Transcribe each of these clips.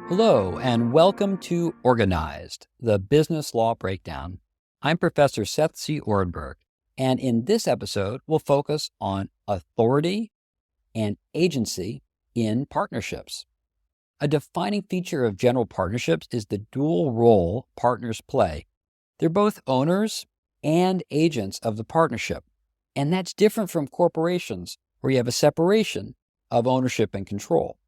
Hello, and welcome to Organized, the Business Law Breakdown. I'm Professor Seth C. Orenberg, and in this episode, we'll focus on authority and agency in partnerships. A defining feature of general partnerships is the dual role partners play. They're both owners and agents of the partnership, and that's different from corporations, where you have a separation of ownership and control.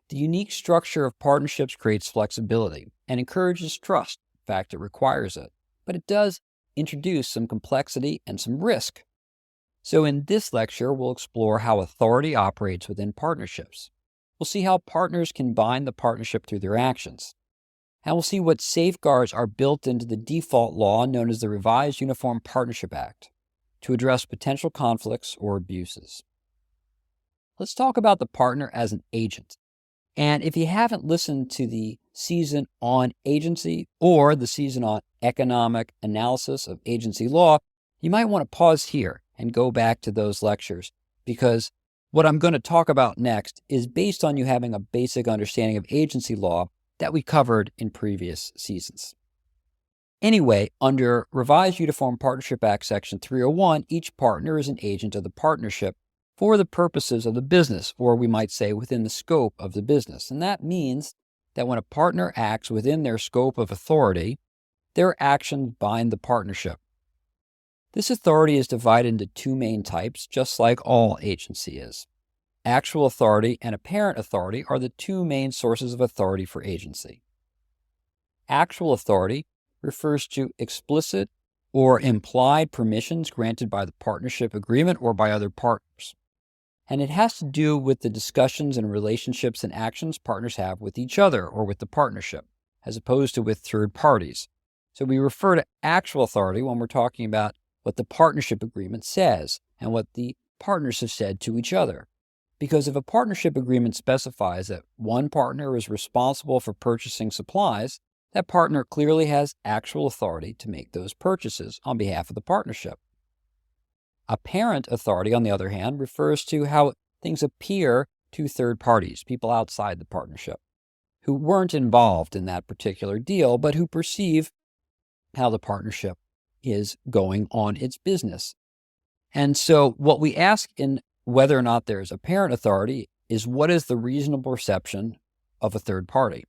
The unique structure of partnerships creates flexibility and encourages trust. In fact, it requires it, but it does introduce some complexity and some risk. So in this lecture, we'll explore how authority operates within partnerships. We'll see how partners can bind the partnership through their actions. And we'll see what safeguards are built into the default law known as the Revised Uniform Partnership Act to address potential conflicts or abuses. Let's talk about the partner as an agent. And if you haven't listened to the season on agency or the season on economic analysis of agency law, you might want to pause here and go back to those lectures, because what I'm going to talk about next is based on you having a basic understanding of agency law that we covered in previous seasons. Anyway, under Revised Uniform Partnership Act Section 301, each partner is an agent of the partnership for the purposes of the business, or we might say within the scope of the business. And that means that when a partner acts within their scope of authority, their actions bind the partnership. This authority is divided into two main types, just like all agency is. Actual authority and apparent authority are the two main sources of authority for agency. Actual authority refers to explicit or implied permissions granted by the partnership agreement or by other partners. And it has to do with the discussions and relationships and actions partners have with each other or with the partnership, as opposed to with third parties. So we refer to actual authority when we're talking about what the partnership agreement says and what the partners have said to each other. Because if a partnership agreement specifies that one partner is responsible for purchasing supplies, that partner clearly has actual authority to make those purchases on behalf of the partnership. Apparent authority, on the other hand, refers to how things appear to third parties, people outside the partnership, who weren't involved in that particular deal, but who perceive how the partnership is going on its business. And so what we ask in whether or not there's apparent authority is, what is the reasonable perception of a third party?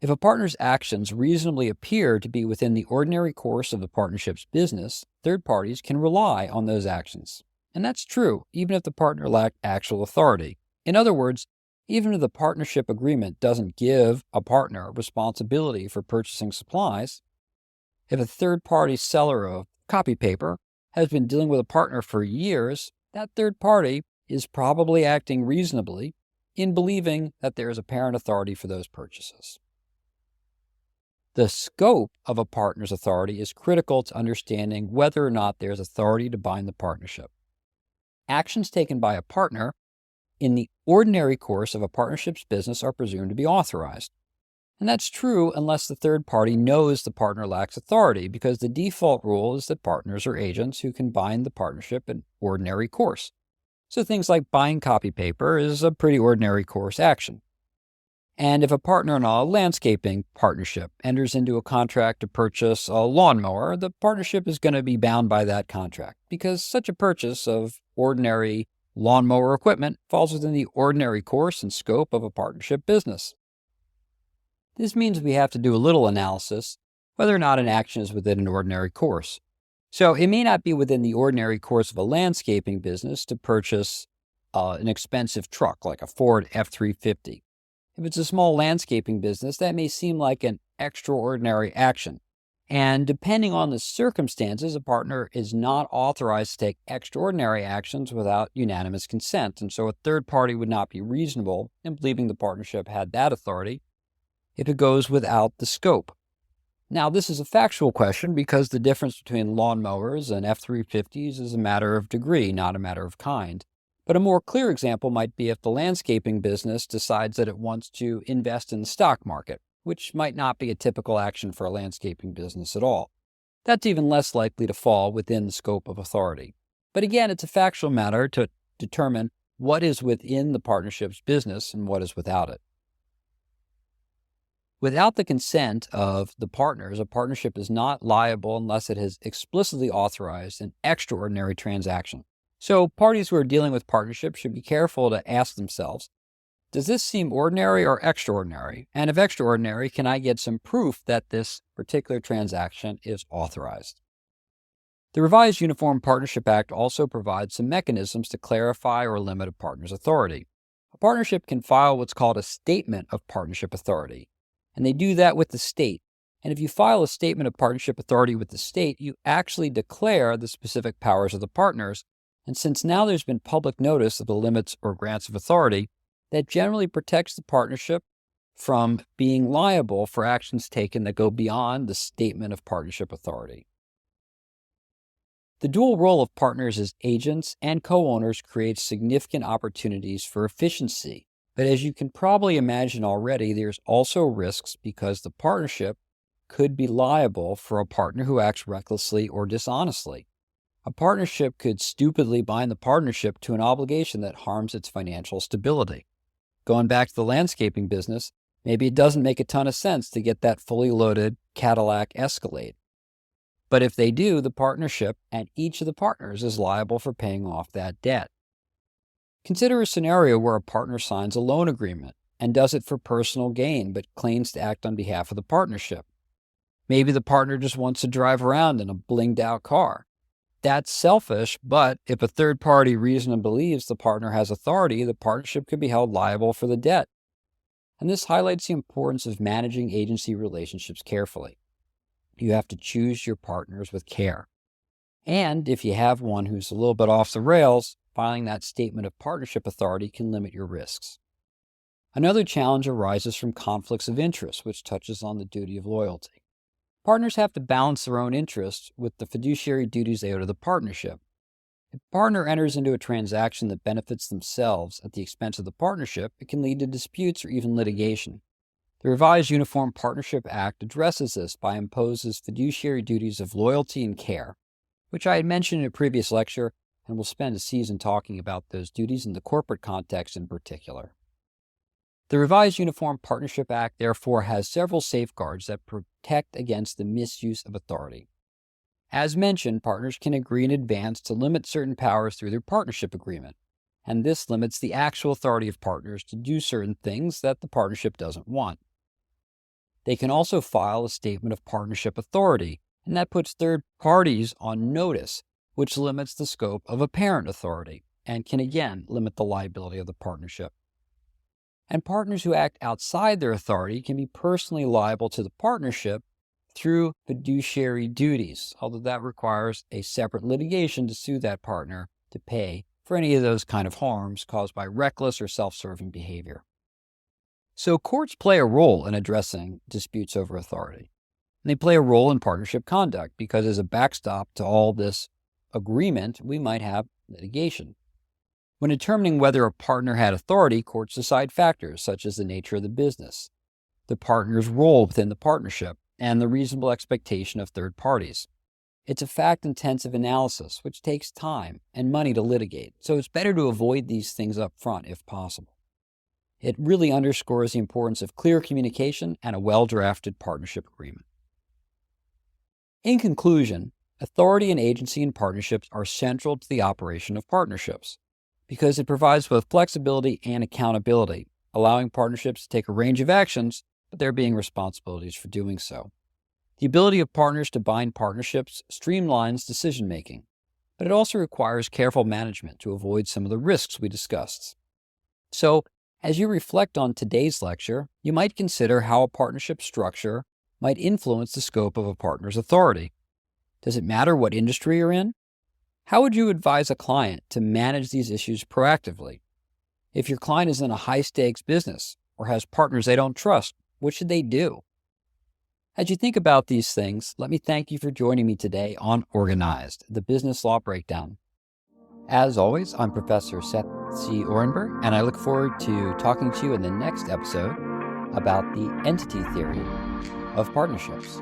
If a partner's actions reasonably appear to be within the ordinary course of the partnership's business, third parties can rely on those actions. And that's true even if the partner lacked actual authority. In other words, even if the partnership agreement doesn't give a partner responsibility for purchasing supplies, if a third-party seller of copy paper has been dealing with a partner for years, that third party is probably acting reasonably in believing that there is apparent authority for those purchases. The scope of a partner's authority is critical to understanding whether or not there's authority to bind the partnership. Actions taken by a partner in the ordinary course of a partnership's business are presumed to be authorized. And that's true unless the third party knows the partner lacks authority, because the default rule is that partners are agents who can bind the partnership in ordinary course. So things like buying copy paper is a pretty ordinary course action. And if a partner in a landscaping partnership enters into a contract to purchase a lawnmower, the partnership is going to be bound by that contract, because such a purchase of ordinary lawnmower equipment falls within the ordinary course and scope of a partnership business. This means we have to do a little analysis whether or not an action is within an ordinary course. So it may not be within the ordinary course of a landscaping business to purchase an expensive truck like a Ford F-350. If it's a small landscaping business, that may seem like an extraordinary action. And depending on the circumstances, a partner is not authorized to take extraordinary actions without unanimous consent. And so a third party would not be reasonable in believing the partnership had that authority if it goes without the scope. Now, this is a factual question because the difference between lawnmowers and F-350s is a matter of degree, not a matter of kind. But a more clear example might be if the landscaping business decides that it wants to invest in the stock market, which might not be a typical action for a landscaping business at all. That's even less likely to fall within the scope of authority. But again, it's a factual matter to determine what is within the partnership's business and what is without it. Without the consent of the partners, a partnership is not liable unless it has explicitly authorized an extraordinary transaction. So parties who are dealing with partnerships should be careful to ask themselves, does this seem ordinary or extraordinary? And if extraordinary, can I get some proof that this particular transaction is authorized? The Revised Uniform Partnership Act also provides some mechanisms to clarify or limit a partner's authority. A partnership can file what's called a statement of partnership authority, and they do that with the state. And if you file a statement of partnership authority with the state, you actually declare the specific powers of the partners. And since now there's been public notice of the limits or grants of authority, that generally protects the partnership from being liable for actions taken that go beyond the statement of partnership authority. The dual role of partners as agents and co-owners creates significant opportunities for efficiency. But as you can probably imagine already, there's also risks because the partnership could be liable for a partner who acts recklessly or dishonestly. A partnership could stupidly bind the partnership to an obligation that harms its financial stability. Going back to the landscaping business, maybe it doesn't make a ton of sense to get that fully loaded Cadillac Escalade. But if they do, the partnership and each of the partners is liable for paying off that debt. Consider a scenario where a partner signs a loan agreement and does it for personal gain, but claims to act on behalf of the partnership. Maybe the partner just wants to drive around in a blinged out car. That's selfish, but if a third party reasonably believes the partner has authority, the partnership could be held liable for the debt. And this highlights the importance of managing agency relationships carefully. You have to choose your partners with care. And if you have one who's a little bit off the rails, filing that statement of partnership authority can limit your risks. Another challenge arises from conflicts of interest, which touches on the duty of loyalty. Partners have to balance their own interests with the fiduciary duties they owe to the partnership. If a partner enters into a transaction that benefits themselves at the expense of the partnership, it can lead to disputes or even litigation. The Revised Uniform Partnership Act addresses this by imposing fiduciary duties of loyalty and care, which I had mentioned in a previous lecture, and we'll spend a season talking about those duties in the corporate context in particular. The Revised Uniform Partnership Act, therefore, has several safeguards that protect against the misuse of authority. As mentioned, partners can agree in advance to limit certain powers through their partnership agreement, and this limits the actual authority of partners to do certain things that the partnership doesn't want. They can also file a statement of partnership authority, and that puts third parties on notice, which limits the scope of apparent authority and can again limit the liability of the partnership. And partners who act outside their authority can be personally liable to the partnership through fiduciary duties, although that requires a separate litigation to sue that partner to pay for any of those kind of harms caused by reckless or self-serving behavior. So courts play a role in addressing disputes over authority. And they play a role in partnership conduct because as a backstop to all this agreement, we might have litigation. When determining whether a partner had authority, courts decide factors such as the nature of the business, the partner's role within the partnership, and the reasonable expectation of third parties. It's a fact-intensive analysis, which takes time and money to litigate, so it's better to avoid these things up front if possible. It really underscores the importance of clear communication and a well-drafted partnership agreement. In conclusion, authority and agency in partnerships are central to the operation of partnerships because it provides both flexibility and accountability, allowing partnerships to take a range of actions, but there being responsibilities for doing so. The ability of partners to bind partnerships streamlines decision-making, but it also requires careful management to avoid some of the risks we discussed. So, as you reflect on today's lecture, you might consider how a partnership structure might influence the scope of a partner's authority. Does it matter what industry you're in? How would you advise a client to manage these issues proactively? If your client is in a high-stakes business or has partners they don't trust, what should they do? As you think about these things, let me thank you for joining me today on Organized, the Business Law Breakdown. As always, I'm Professor Seth C. Orenberg, and I look forward to talking to you in the next episode about the entity theory of partnerships.